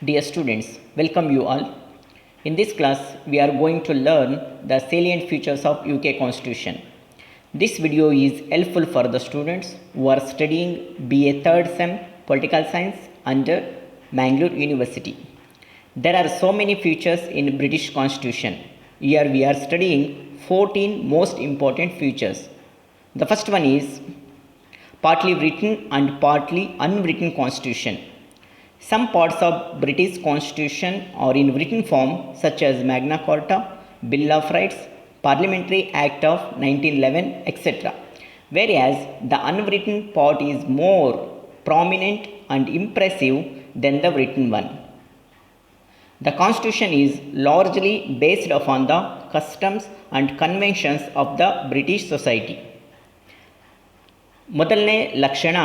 Dear students, welcome you all. In this class, we are going to learn the salient features of UK Constitution. This video is helpful for the students who are studying BA 3rd SEM Political Science under Mangalore University. There are so many features in British Constitution. Here we are studying 14 most important features. The first one is partly written and partly unwritten Constitution. Some parts of British Constitution are in written form such as Magna Carta, Bill of Rights, Parliamentary Act of 1911, etc. Whereas the unwritten part is more prominent and impressive than the written one. The Constitution is largely based upon the customs and conventions of the British society. ಮೊದಲನೇ ಲಕ್ಷಣ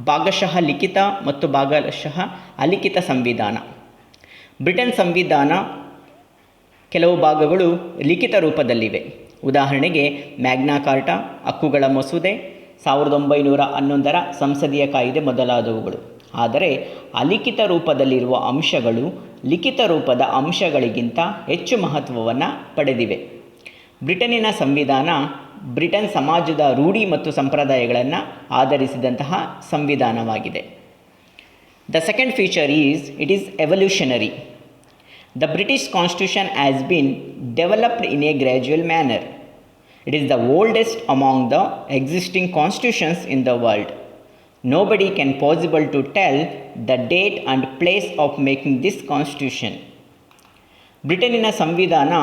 ಭಾಗಶಃ ಲಿಖಿತ ಮತ್ತು ಭಾಗಶಃ ಅಲಿಖಿತ ಸಂವಿಧಾನ. Britain ಸಂವಿಧಾನ ಕೆಲವು ಭಾಗಗಳು ಲಿಖಿತ ರೂಪದಲ್ಲಿವೆ. ಉದಾಹರಣೆಗೆ ಮ್ಯಾಗ್ನಾ ಕಾರ್ಟಾ, ಹಕ್ಕುಗಳ ಮಸೂದೆ, 1911 ಸಂಸದೀಯ ಕಾಯ್ದೆ ಮೊದಲಾದವುಗಳು. ಆದರೆ ಅಲಿಖಿತ ರೂಪದಲ್ಲಿರುವ ಅಂಶಗಳು ಲಿಖಿತ ರೂಪದ ಅಂಶಗಳಿಗಿಂತ ಹೆಚ್ಚು ಮಹತ್ವವನ್ನು ಪಡೆದಿವೆ. ಬ್ರಿಟನ್ನಿನ ಸಂವಿಧಾನ ಬ್ರಿಟನ್ ಸಮಾಜದ ರೂಢಿ ಮತ್ತು ಸಂಪ್ರದಾಯಗಳನ್ನು ಆಧರಿಸಿದಂತಹ ಸಂವಿಧಾನವಾಗಿದೆ. The second feature is it is evolutionary. The British constitution has been developed in a gradual manner. It is the oldest among the existing constitutions in the world. Nobody can possible to tell the date and place of making this constitution. ಬ್ರಿಟನ್ನಿನ ಸಂವಿಧಾನ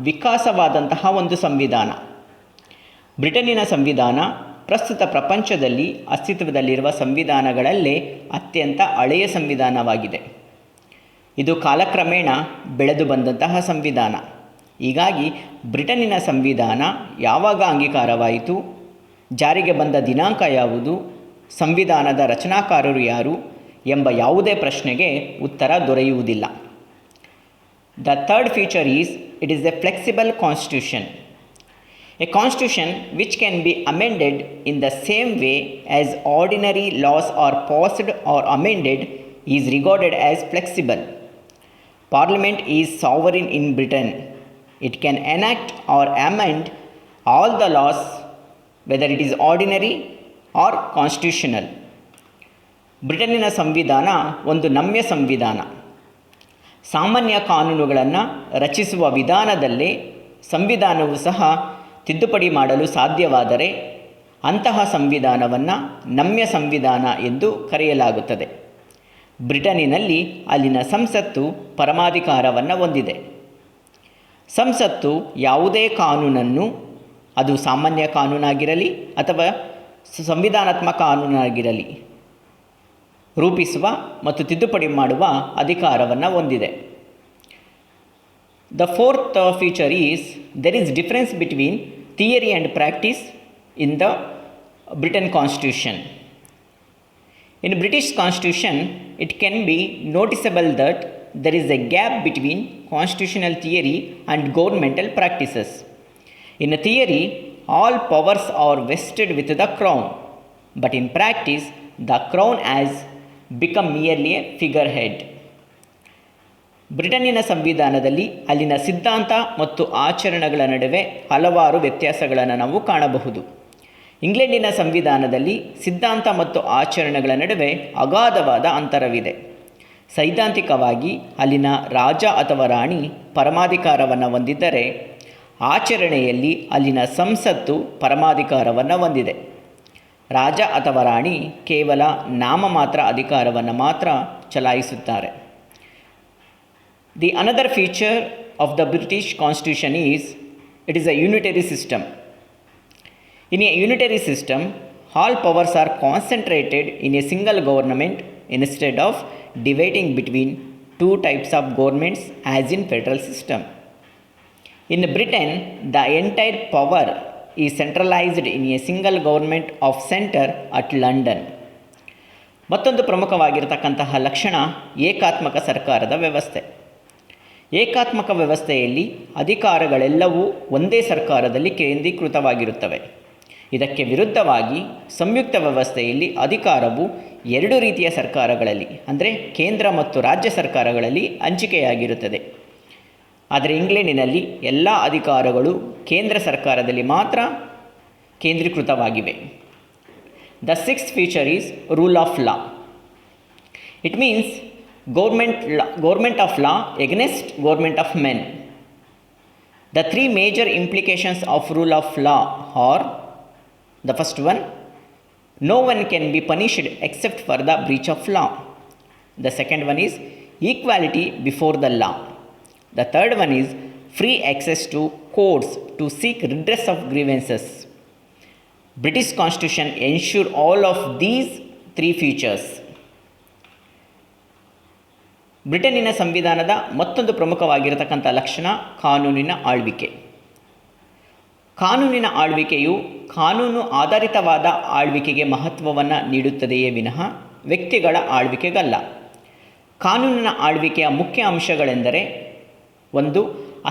ವಿಕಾಸವಾದಂತಹ ಒಂದು ಸಂವಿಧಾನ. ಬ್ರಿಟನ್ನಿನ ಸಂವಿಧಾನ ಪ್ರಸ್ತುತ ಪ್ರಪಂಚದಲ್ಲಿ ಅಸ್ತಿತ್ವದಲ್ಲಿರುವ ಸಂವಿಧಾನಗಳಲ್ಲೇ ಅತ್ಯಂತ ಹಳೆಯ ಸಂವಿಧಾನವಾಗಿದೆ. ಇದು ಕಾಲಕ್ರಮೇಣ ಬೆಳೆದು ಬಂದಂತಹ ಸಂವಿಧಾನ. ಹೀಗಾಗಿ ಬ್ರಿಟನ್ನಿನ ಸಂವಿಧಾನ ಯಾವಾಗ ಅಂಗೀಕಾರವಾಯಿತು, ಜಾರಿಗೆ ಬಂದ ದಿನಾಂಕ ಯಾವುದು, ಸಂವಿಧಾನದ ರಚನಾಕಾರರು ಯಾರು ಎಂಬ ಯಾವುದೇ ಪ್ರಶ್ನೆಗೆ ಉತ್ತರ ದೊರೆಯುವುದಿಲ್ಲ. The third feature is it is a flexible constitution. A constitution which can be amended in the same way as ordinary laws are passed or amended is regarded as flexible. Parliament is sovereign in Britain. It can enact or amend all the laws whether it is ordinary or constitutional. ಬ್ರಿಟನ್ನಿನ ಸಂವಿಧಾನ ಒಂದು ನಮ್ಯ ಸಂವಿಧಾನ. ಸಾಮಾನ್ಯ ಕಾನೂನುಗಳನ್ನು ರಚಿಸುವ ವಿಧಾನದಲ್ಲೇ ಸಂವಿಧಾನವು ಸಹ ತಿದ್ದುಪಡಿ ಮಾಡಲು ಸಾಧ್ಯವಾದರೆ ಅಂತಹ ಸಂವಿಧಾನವನ್ನು ನಮ್ಯ ಸಂವಿಧಾನ ಎಂದು ಕರೆಯಲಾಗುತ್ತದೆ. ಬ್ರಿಟನ್ನಿನಲ್ಲಿ ಅಲ್ಲಿನ ಸಂಸತ್ತು ಪರಮಾಧಿಕಾರವನ್ನು ಹೊಂದಿದೆ. ಸಂಸತ್ತು ಯಾವುದೇ ಕಾನೂನನ್ನು, ಅದು ಸಾಮಾನ್ಯ ಕಾನೂನಾಗಿರಲಿ ಅಥವಾ ಸಂವಿಧಾನಾತ್ಮಕ ಕಾನೂನಾಗಿರಲಿ, ರೂಪಿಸುವ ಮತ್ತು ತಿದ್ದುಪಡಿ ಮಾಡುವ ಅಧಿಕಾರವನ್ನು ಹೊಂದಿದೆ. The fourth feature is there is difference between theory and practice in the Britain constitution. In British constitution it can be noticeable that there is A gap between constitutional theory and governmental practices. In theory all powers are vested with the crown, but in practice the crown has become merely a figurehead. ಬ್ರಿಟನ್ನಿನ ಸಂವಿಧಾನದಲ್ಲಿ ಅಲ್ಲಿನ ಸಿದ್ಧಾಂತ ಮತ್ತು ಆಚರಣೆಗಳ ನಡುವೆ ಹಲವಾರು ವ್ಯತ್ಯಾಸಗಳನ್ನು ನಾವು ಕಾಣಬಹುದು. ಇಂಗ್ಲೆಂಡಿನ ಸಂವಿಧಾನದಲ್ಲಿ ಸಿದ್ಧಾಂತ ಮತ್ತು ಆಚರಣೆಗಳ ನಡುವೆ ಅಗಾಧವಾದ ಅಂತರವಿದೆ. ಸೈದ್ಧಾಂತಿಕವಾಗಿ ಅಲ್ಲಿನ ರಾಜ ಅಥವಾ ರಾಣಿ ಪರಮಾಧಿಕಾರವನ್ನು ಹೊಂದಿದ್ದರೆ, ಆಚರಣೆಯಲ್ಲಿ ಅಲ್ಲಿನ ಸಂಸತ್ತು ಪರಮಾಧಿಕಾರವನ್ನು ಹೊಂದಿದೆ. ರಾಜ ಅಥವಾ ರಾಣಿ ಕೇವಲ ನಾಮಮಾತ್ರ ಅಧಿಕಾರವನ್ನು ಮಾತ್ರ ಚಲಾಯಿಸುತ್ತಾರೆ. The another feature of the British constitution is it is a unitary system. In a unitary system all powers are concentrated in a single government instead of dividing between two types of governments as in federal system. In Britain, the entire power is centralized in a single government of center at London. ಮತ್ತೊಂದು ಪ್ರಮುಖವಾಗಿರತಕ್ಕಂತಹ ಲಕ್ಷಣ ಏಕಾತ್ಮಕ ಸರ್ಕಾರದ ವ್ಯವಸ್ಥೆ. ಏಕಾತ್ಮಕ ವ್ಯವಸ್ಥೆಯಲ್ಲಿ ಅಧಿಕಾರಗಳೆಲ್ಲವೂ ಒಂದೇ ಸರ್ಕಾರದಲ್ಲಿ ಕೇಂದ್ರೀಕೃತವಾಗಿರುತ್ತವೆ. ಇದಕ್ಕೆ ವಿರುದ್ಧವಾಗಿ ಸಂಯುಕ್ತ ವ್ಯವಸ್ಥೆಯಲ್ಲಿ ಅಧಿಕಾರವು ಎರಡು ರೀತಿಯ ಸರ್ಕಾರಗಳಲ್ಲಿ ಅಂದರೆ ಕೇಂದ್ರ ಮತ್ತು ರಾಜ್ಯ ಸರ್ಕಾರಗಳಲ್ಲಿ ಹಂಚಿಕೆಯಾಗಿರುತ್ತದೆ. ಆದರೆ ಇಂಗ್ಲೆಂಡಿನಲ್ಲಿ ಎಲ್ಲ ಅಧಿಕಾರಗಳು ಕೇಂದ್ರ ಸರ್ಕಾರದಲ್ಲಿ ಮಾತ್ರ ಕೇಂದ್ರೀಕೃತವಾಗಿವೆ. The sixth feature is rule of law. It means government of law against government of men. The three major implications of rule of law are: the first one, no one can be punished except for the breach of law. The second one is equality before the law. The third one is free access to courts to seek redress of grievances. British Constitution ensure all of these three features. ಬ್ರಿಟನ್ನಿನ ಸಂವಿಧಾನದ ಮತ್ತೊಂದು ಪ್ರಮುಖವಾಗಿರತಕ್ಕಂಥ ಲಕ್ಷಣ ಕಾನೂನಿನ ಆಳ್ವಿಕೆ. ಕಾನೂನಿನ ಆಳ್ವಿಕೆಯು ಕಾನೂನು ಆಧಾರಿತವಾದ ಆಳ್ವಿಕೆಗೆ ಮಹತ್ವವನ್ನು ನೀಡುತ್ತದೆಯೇ ವಿನಃ ವ್ಯಕ್ತಿಗಳ ಆಳ್ವಿಕೆಗಲ್ಲ. ಕಾನೂನಿನ ಆಳ್ವಿಕೆಯ ಮುಖ್ಯ ಅಂಶಗಳೆಂದರೆ: ಒಂದು,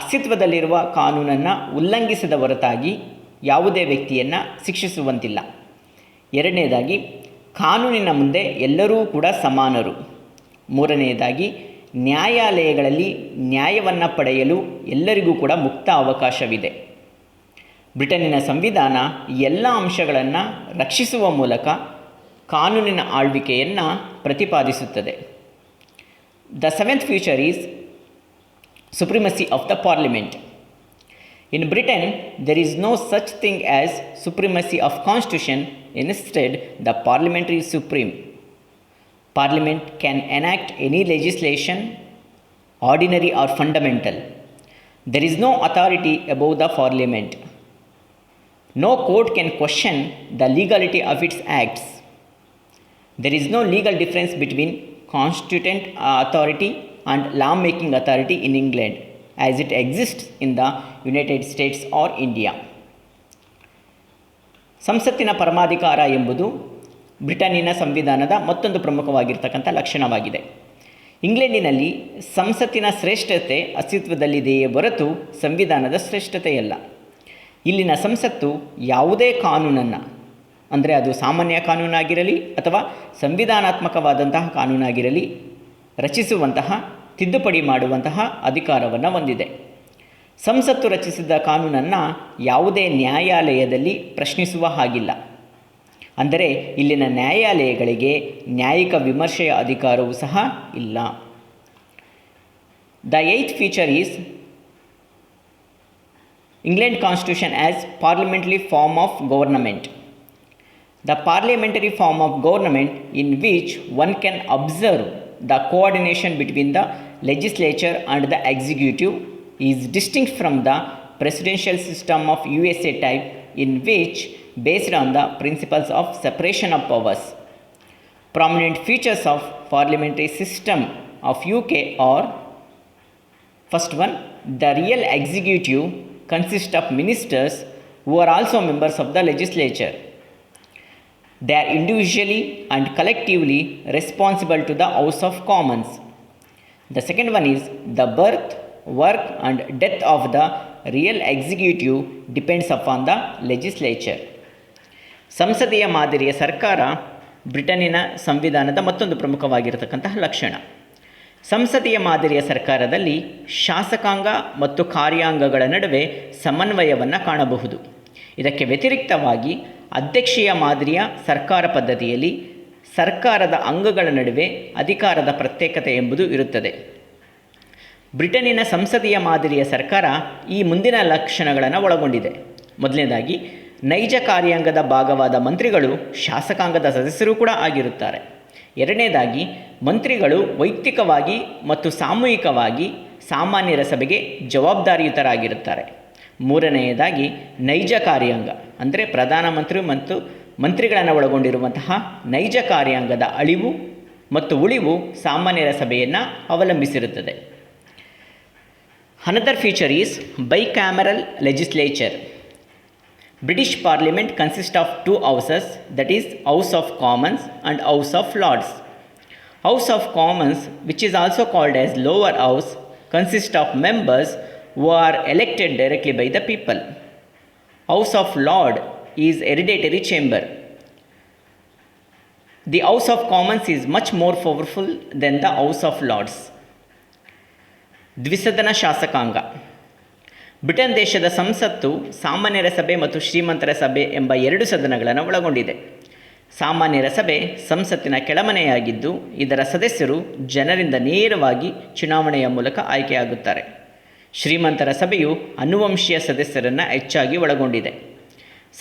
ಅಸ್ತಿತ್ವದಲ್ಲಿರುವ ಕಾನೂನನ್ನು ಉಲ್ಲಂಘಿಸದ ಹೊರತಾಗಿ ಯಾವುದೇ ವ್ಯಕ್ತಿಯನ್ನು ಶಿಕ್ಷಿಸುವಂತಿಲ್ಲ. ಎರಡನೇದಾಗಿ, ಕಾನೂನಿನ ಮುಂದೆ ಎಲ್ಲರೂ ಕೂಡ ಸಮಾನರು. ಮೂರನೆಯದಾಗಿ, ನ್ಯಾಯಾಲಯಗಳಲ್ಲಿ ನ್ಯಾಯವನ್ನು ಪಡೆಯಲು ಎಲ್ಲರಿಗೂ ಕೂಡ ಮುಕ್ತ ಅವಕಾಶವಿದೆ. ಬ್ರಿಟನ್ನಿನ ಸಂವಿಧಾನ ಈ ಎಲ್ಲ ಅಂಶಗಳನ್ನು ರಕ್ಷಿಸುವ ಮೂಲಕ ಕಾನೂನಿನ ಆಳ್ವಿಕೆಯನ್ನು ಪ್ರತಿಪಾದಿಸುತ್ತದೆ. The seventh feature is supremacy of the parliament. In Britain, there is no such thing as supremacy of constitution. Instead, the parliament is supreme. Parliament can enact any legislation, ordinary or fundamental. There is no authority above the parliament. No court can question the legality of its acts. There is no legal difference between constituent authority and law-making authority in England, as it exists in the United States or India. ಸಂಸತ್ತಿನ ಪರಮಾಧಿಕಾರ ಎಂಬುದು ಬ್ರಿಟನ್ನಿನ ಸಂವಿಧಾನದ ಮತ್ತೊಂದು ಪ್ರಮುಖವಾಗಿರ್ತಕ್ಕಂಥ ಲಕ್ಷಣವಾಗಿದೆ. ಇಂಗ್ಲೆಂಡಿನಲ್ಲಿ ಸಂಸತ್ತಿನ ಶ್ರೇಷ್ಠತೆ ಅಸ್ತಿತ್ವದಲ್ಲಿದೆಯೇ ಹೊರತು ಸಂವಿಧಾನದ ಶ್ರೇಷ್ಠತೆಯಲ್ಲ. ಇಲ್ಲಿನ ಸಂಸತ್ತು ಯಾವುದೇ ಕಾನೂನನ್ನು, ಅಂದರೆ ಅದು ಸಾಮಾನ್ಯ ಕಾನೂನಾಗಿರಲಿ ಅಥವಾ ಸಂವಿಧಾನಾತ್ಮಕವಾದಂತಹ ಕಾನೂನಾಗಿರಲಿ, ರಚಿಸುವಂತಹ, ತಿದ್ದುಪಡಿ ಮಾಡುವಂತಹ ಅಧಿಕಾರವನ್ನು ಹೊಂದಿದೆ. ಸಂಸತ್ತು ರಚಿಸಿದ ಕಾನೂನನ್ನು ಯಾವುದೇ ನ್ಯಾಯಾಲಯದಲ್ಲಿ ಪ್ರಶ್ನಿಸುವ ಹಾಗಿಲ್ಲ. ಅಂದರೆ ಇಲ್ಲಿನ ನ್ಯಾಯಾಲಯಗಳಿಗೆ ನ್ಯಾಯಿಕ ವಿಮರ್ಶೆಯ ಅಧಿಕಾರವೂ ಸಹ ಇಲ್ಲ. The eighth feature is England Constitution as parliamentary form of government. The parliamentary form of government in which one can observe the coordination between the legislature and the executive is distinct from the presidential system of USA type, in which based on the principles of separation of powers. Prominent features of parliamentary system of UK are: first one, the real executive consists of ministers who are also members of the legislature. They are individually and collectively responsible to the House of Commons. The second one is the birth, work and death of the real executive depends upon the legislature. ಸಂಸದೀಯ ಮಾದರಿಯ ಸರ್ಕಾರ ಬ್ರಿಟನ್ನಿನ ಸಂವಿಧಾನದ ಮತ್ತೊಂದು ಪ್ರಮುಖವಾಗಿರತಕ್ಕಂತಹ ಲಕ್ಷಣ. ಸಂಸದೀಯ ಮಾದರಿಯ ಸರ್ಕಾರದಲ್ಲಿ ಶಾಸಕಾಂಗ ಮತ್ತು ಕಾರ್ಯಾಂಗಗಳ ನಡುವೆ ಸಮನ್ವಯವನ್ನು ಕಾಣಬಹುದು. ಇದಕ್ಕೆ ವ್ಯತಿರಿಕ್ತವಾಗಿ ಅಧ್ಯಕ್ಷೀಯ ಮಾದರಿಯ ಸರ್ಕಾರ ಪದ್ಧತಿಯಲ್ಲಿ ಸರ್ಕಾರದ ಅಂಗಗಳ ನಡುವೆ ಅಧಿಕಾರದ ಪ್ರತ್ಯೇಕತೆ ಎಂಬುದು ಇರುತ್ತದೆ. ಬ್ರಿಟನ್ನಿನ ಸಂಸದೀಯ ಮಾದರಿಯ ಸರ್ಕಾರ ಈ ಮುಂದಿನ ಲಕ್ಷಣಗಳನ್ನು ಒಳಗೊಂಡಿದೆ. ಮೊದಲನೇದಾಗಿ, ನೈಜ ಕಾರ್ಯಾಂಗದ ಭಾಗವಾದ ಮಂತ್ರಿಗಳು ಶಾಸಕಾಂಗದ ಸದಸ್ಯರು ಕೂಡ ಆಗಿರುತ್ತಾರೆ. ಎರಡನೇದಾಗಿ, ಮಂತ್ರಿಗಳು ವೈಯಕ್ತಿಕವಾಗಿ ಮತ್ತು ಸಾಮೂಹಿಕವಾಗಿ ಸಾಮಾನ್ಯರ ಸಭೆಗೆ ಜವಾಬ್ದಾರಿಯುತರಾಗಿರುತ್ತಾರೆ. ಮೂರನೆಯದಾಗಿ, ನೈಜ ಕಾರ್ಯಾಂಗ ಅಂದರೆ ಪ್ರಧಾನಮಂತ್ರಿ ಮತ್ತು ಮಂತ್ರಿಗಳನ್ನು ಒಳಗೊಂಡಿರುವಂತಹ ನೈಜ ಕಾರ್ಯಾಂಗದ ಅಳಿವು ಮತ್ತು ಉಳಿವು ಸಾಮಾನ್ಯರ ಸಭೆಯನ್ನು ಅವಲಂಬಿಸಿರುತ್ತದೆ. Another feature is bicameral legislature. British Parliament consists of two houses, that is House of Commons and House of Lords. House of Commons, which is also called as lower house, consists of members who are elected directly by the people. House of Lords is hereditary chamber. The House of Commons is much more powerful than the House of Lords. ದ್ವಿಸದನ ಶಾಸಕಾಂಗ. ಬ್ರಿಟನ್ ದೇಶದ ಸಂಸತ್ತು ಸಾಮಾನ್ಯರ ಸಭೆ ಮತ್ತು ಶ್ರೀಮಂತರ ಸಭೆ ಎಂಬ ಎರಡು ಸದನಗಳನ್ನು ಒಳಗೊಂಡಿದೆ. ಸಾಮಾನ್ಯರ ಸಭೆ ಸಂಸತ್ತಿನ ಕೆಳಮನೆಯಾಗಿದ್ದು, ಇದರ ಸದಸ್ಯರು ಜನರಿಂದ ನೇರವಾಗಿ ಚುನಾವಣೆಯ ಮೂಲಕ ಆಯ್ಕೆಯಾಗುತ್ತಾರೆ. ಶ್ರೀಮಂತರ ಸಭೆಯು ಅನುವಂಶೀಯ ಸದಸ್ಯರನ್ನು ಹೆಚ್ಚಾಗಿ ಒಳಗೊಂಡಿದೆ.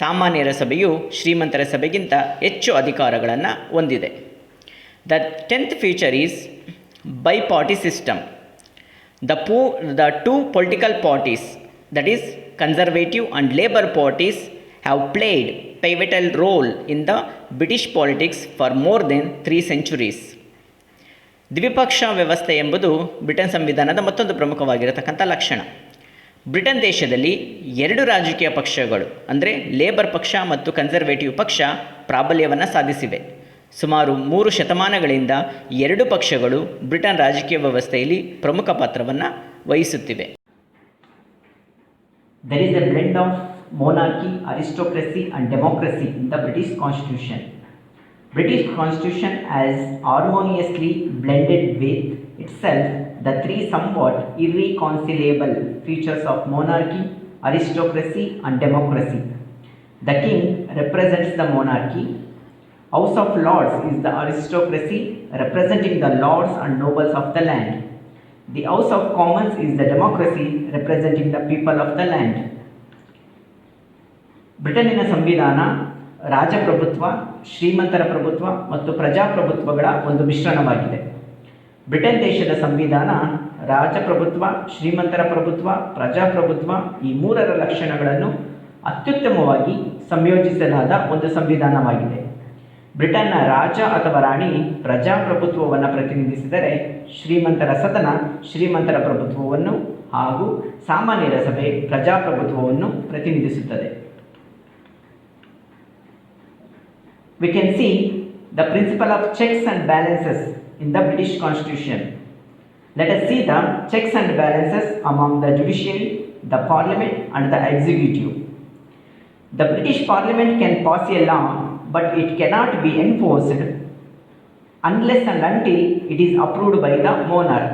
ಸಾಮಾನ್ಯರ ಸಭೆಯು ಶ್ರೀಮಂತರ ಸಭೆಗಿಂತ ಹೆಚ್ಚು ಅಧಿಕಾರಗಳನ್ನು ಹೊಂದಿದೆ. The 10th feature is by-party system. The two political parties, that is Conservative and Labour parties, have played pivotal role in the British politics for more than 3 centuries. ದ್ವಿಪಕ್ಷ ವ್ಯವಸ್ಥೆ ಎಂಬುದು ಬ್ರಿಟನ್ ಸಂವಿಧಾನದ ಮತ್ತೊಂದು ಪ್ರಮುಖವಾಗಿರತಕ್ಕಂಥ ಲಕ್ಷಣ. ಬ್ರಿಟನ್ ದೇಶದಲ್ಲಿ ಎರಡು ರಾಜಕೀಯ ಪಕ್ಷಗಳು ಅಂದರೆ ಲೇಬರ್ ಪಕ್ಷ ಮತ್ತು ಕನ್ಸರ್ವೇಟಿವ್ ಪಕ್ಷ ಪ್ರಾಬಲ್ಯವನ್ನು ಸಾಧಿಸಿವೆ. ಸುಮಾರು 3 ಶತಮಾನಗಳಿಂದ ಎರಡು ಪಕ್ಷಗಳು ಬ್ರಿಟನ್ ರಾಜಕೀಯ ವ್ಯವಸ್ಥೆಯಲ್ಲಿ ಪ್ರಮುಖ ಪಾತ್ರವನ್ನು ವಹಿಸುತ್ತಿವೆ. There is a blend of monarchy, aristocracy and democracy in the British Constitution. British Constitution has harmoniously blended with itself the three somewhat irreconcilable features of monarchy, aristocracy and democracy. The king represents the monarchy. House of Lords is the aristocracy representing the lords and nobles of the land. The House of Commons is the democracy representing the people of the land. ಬ್ರಿಟನ್ನಿನ ಸಂವಿಧಾನ ರಾಜಪ್ರಭುತ್ವ, ಶ್ರೀಮಂತರ ಪ್ರಭುತ್ವ ಮತ್ತು ಪ್ರಜಾಪ್ರಭುತ್ವಗಳ ಒಂದು ಮಿಶ್ರಣವಾಗಿದೆ. Britain ದೇಶದ ಸಂವಿಧಾನ ರಾಜಪ್ರಭುತ್ವ, ಶ್ರೀಮಂತರ ಪ್ರಭುತ್ವ, ಪ್ರಜಾಪ್ರಭುತ್ವ ಈ ಮೂರರ ಲಕ್ಷಣಗಳನ್ನು ಅತ್ಯುತ್ತಮವಾಗಿ ಸಂಯೋಜಿಸಲಾದ ಒಂದು ಸಂವಿಧಾನವಾಗಿದೆ. ಬ್ರಿಟನ್ನ ರಾಜ ಅಥವಾ ರಾಣಿ ಪ್ರಜಾಪ್ರಭುತ್ವವನ್ನು ಪ್ರತಿನಿಧಿಸಿದರೆ, ಶ್ರೀಮಂತರ ಸದನ ಶ್ರೀಮಂತರ ಪ್ರಭುತ್ವವನ್ನು ಹಾಗೂ ಸಾಮಾನ್ಯರ ಸಭೆ ಪ್ರಜಾಪ್ರಭುತ್ವವನ್ನು ಪ್ರತಿನಿಧಿಸುತ್ತದೆ. We can see the principle of checks and balances in the British Constitution. Let us see the checks and balances among the judiciary, the parliament and the executive. The British Parliament can pass a law, but it cannot be enforced unless and until it is approved by the monarch.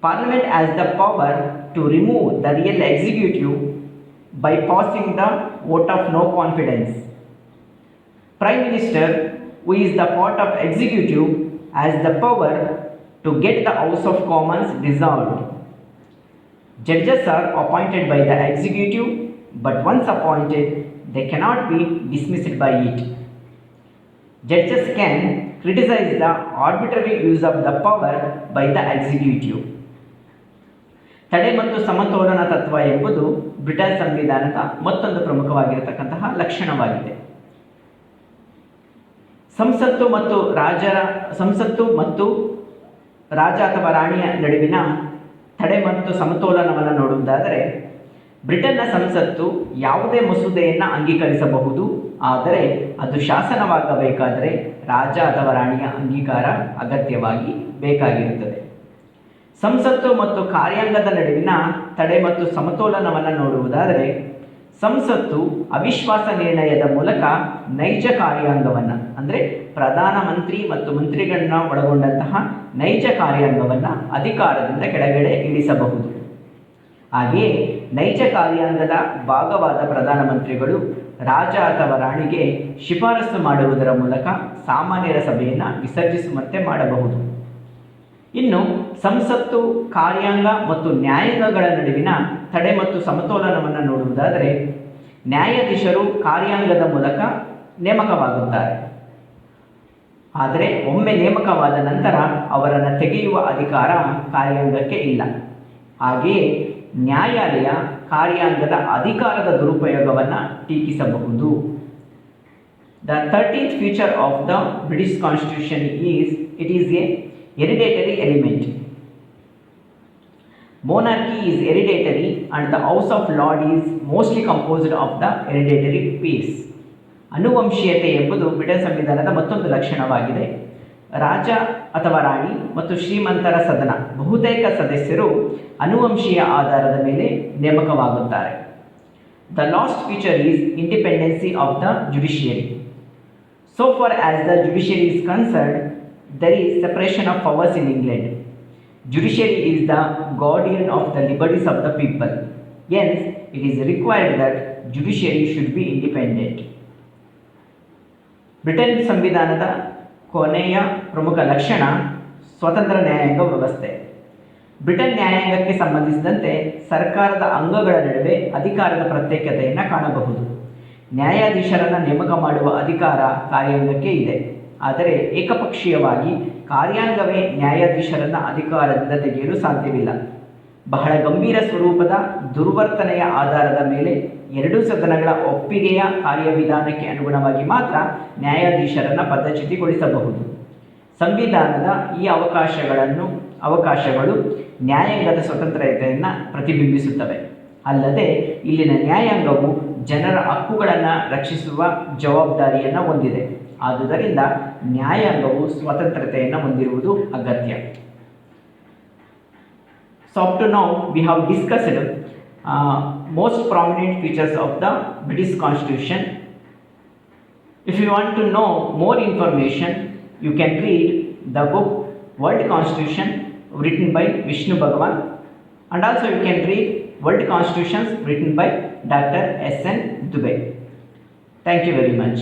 Parliament has the power to remove the real executive by passing the vote of no confidence. Prime Minister, who is the part of executive, has the power to get the House of Commons dissolved. Judges are appointed by the executive, but once appointed, they cannot be dismissed by it. Judges can criticize the arbitrary use of the power by the executive. ತಡೆ ಮತ್ತು ಸಮತೋಲನ ತತ್ವ ಎಂಬುದು Britain ಸಂವಿಧಾನದ ಮತ್ತೊಂದು ಪ್ರಮುಖವಾಗಿರತಕ್ಕಂತಹ ಲಕ್ಷಣವಾಗಿದೆ. ಸಂಸತ್ತು ಮತ್ತು ರಾಜ ಅಥವಾ ರಾಣಿಯ ನಡುವಿನ ತಡೆ ಮತ್ತು ಸಮತೋಲನವನ್ನು ನೋಡುವುದಾದರೆ, ಬ್ರಿಟನ್ನ ಸಂಸತ್ತು ಯಾವುದೇ ಮಸೂದೆಯನ್ನು ಅಂಗೀಕರಿಸಬಹುದು. ಆದರೆ ಅದು ಶಾಸನವಾಗಬೇಕಾದರೆ ರಾಜ ಅಥವಾ ರಾಣಿಯ ಅಂಗೀಕಾರ ಅಗತ್ಯವಾಗಿ ಬೇಕಾಗಿರುತ್ತದೆ. ಸಂಸತ್ತು ಮತ್ತು ಕಾರ್ಯಾಂಗದ ನಡುವಿನ ತಡೆ ಮತ್ತು ಸಮತೋಲನವನ್ನು ನೋಡುವುದಾದರೆ, ಸಂಸತ್ತು ಅವಿಶ್ವಾಸ ನಿರ್ಣಯದ ಮೂಲಕ ನೈಜ ಕಾರ್ಯಾಂಗವನ್ನು ಅಂದರೆ ಪ್ರಧಾನಮಂತ್ರಿ ಮತ್ತು ಮಂತ್ರಿಗಳನ್ನ ಒಳಗೊಂಡಂತಹ ನೈಜ ಕಾರ್ಯಾಂಗವನ್ನು ಅಧಿಕಾರದಿಂದ ಕೆಳಗಡೆ ಇಳಿಸಬಹುದು. ಹಾಗೆಯೇ ನೈಜ ಕಾರ್ಯಾಂಗದ ಭಾಗವಾದ ಪ್ರಧಾನಮಂತ್ರಿಗಳು ರಾಜ ಅಥವಾ ರಾಣಿಗೆ ಶಿಫಾರಸು ಮಾಡುವುದರ ಮೂಲಕ ಸಾಮಾನ್ಯರ ಸಭೆಯನ್ನು ವಿಸರ್ಜಿಸುವಂತೆ ಮಾಡಬಹುದು. ಇನ್ನು ಸಂಸತ್ತು, ಕಾರ್ಯಾಂಗ ಮತ್ತು ನ್ಯಾಯಾಂಗಗಳ ನಡುವಿನ ತಡೆ ಮತ್ತು ಸಮತೋಲನವನ್ನು ನೋಡುವುದಾದರೆ, ನ್ಯಾಯಾಧೀಶರು ಕಾರ್ಯಾಂಗದ ಮೂಲಕ ನೇಮಕವಾಗುತ್ತಾರೆ. ಆದರೆ ಒಮ್ಮೆ ನೇಮಕವಾದ ನಂತರ ಅವರನ್ನು ತೆಗೆಯುವ ಅಧಿಕಾರ ಕಾರ್ಯಾಂಗಕ್ಕೆ ಇಲ್ಲ. ಹಾಗೆಯೇ ನ್ಯಾಯಾಲಯ ಕಾರ್ಯಾಂಗದ ಅಧಿಕಾರದ ದುರುಪಯೋಗವನ್ನು ಟೀಕಿಸಬಹುದು. The 13th feature of the British Constitution is it is a hereditary element. Monarchy is hereditary and the House of Lords is mostly composed of the hereditary peers. ಅನುವಂಶೀಯತೆ ಎಂಬುದು ಬ್ರಿಟನ್ ಸಂವಿಧಾನದ ಮತ್ತೊಂದು ಲಕ್ಷಣವಾಗಿದೆ. ರಾಜ ಅಥವಾ ರಾಣಿ ಮತ್ತು ಶ್ರೀಮಂತರ ಸದನ ಬಹುತೇಕ ಸದಸ್ಯರು ಅನುವಂಶೀಯ ಆಧಾರದ ಮೇಲೆ ನೇಮಕವಾಗುತ್ತಾರೆ. The last feature is independency of the judiciary. So far as the judiciary is concerned, there is separation of powers in England. Judiciary is the guardian of the liberties of the people. Hence, it is required that judiciary should be independent. Britain ಸಂವಿಧಾನದ ಕೊನೆಯ ಪ್ರಮುಖ ಲಕ್ಷಣ ಸ್ವತಂತ್ರ ನ್ಯಾಯಾಂಗ ವ್ಯವಸ್ಥೆ. Britain ನ್ಯಾಯಾಂಗಕ್ಕೆ ಸಂಬಂಧಿಸಿದಂತೆ ಸರ್ಕಾರದ ಅಂಗಗಳ ನಡುವೆ ಅಧಿಕಾರದ ಪ್ರತ್ಯೇಕತೆಯನ್ನು ಕಾಣಬಹುದು. ನ್ಯಾಯಾಧೀಶರನ್ನು ನೇಮಕ ಮಾಡುವ ಅಧಿಕಾರ ಕಾರ್ಯಾಂಗಕ್ಕೆ ಇದೆ. ಆದರೆ ಏಕಪಕ್ಷೀಯವಾಗಿ ಕಾರ್ಯಾಂಗವೇ ನ್ಯಾಯಾಧೀಶರನ್ನು ಅಧಿಕಾರದಿಂದ ತೆಗೆಯಲು ಸಾಧ್ಯವಿಲ್ಲ. ಬಹಳ ಗಂಭೀರ ಸ್ವರೂಪದ ದುರ್ವರ್ತನೆಯ ಆಧಾರದ ಮೇಲೆ ಎರಡೂ ಸದನಗಳ ಒಪ್ಪಿಗೆಯ ಕಾರ್ಯವಿಧಾನಕ್ಕೆ ಅನುಗುಣವಾಗಿ ಮಾತ್ರ ನ್ಯಾಯಾಧೀಶರನ್ನು ಪದಚ್ಯುತಿಗೊಳಿಸಬಹುದು. ಸಂವಿಧಾನದ ಈ ಅವಕಾಶಗಳು ನ್ಯಾಯಾಂಗದ ಸ್ವತಂತ್ರತೆಯನ್ನು ಪ್ರತಿಬಿಂಬಿಸುತ್ತವೆ. ಅಲ್ಲದೆ ಇಲ್ಲಿನ ನ್ಯಾಯಾಂಗವು ಜನರ ಹಕ್ಕುಗಳನ್ನು ರಕ್ಷಿಸುವ ಜವಾಬ್ದಾರಿಯನ್ನು ಹೊಂದಿದೆ. ಆದುದರಿಂದ ನ್ಯಾಯಾಂಗವು ಸ್ವತಂತ್ರತೆಯನ್ನು ಹೊಂದಿರುವುದು ಅಗತ್ಯ. So up to now we have discussed most prominent features of the British Constitution. If you want to know more information, you can read the book World Constitution written by Vishnu Bhagavan, and also you can read World Constitutions written by Dr. S.N. Dubey. Thank you very much.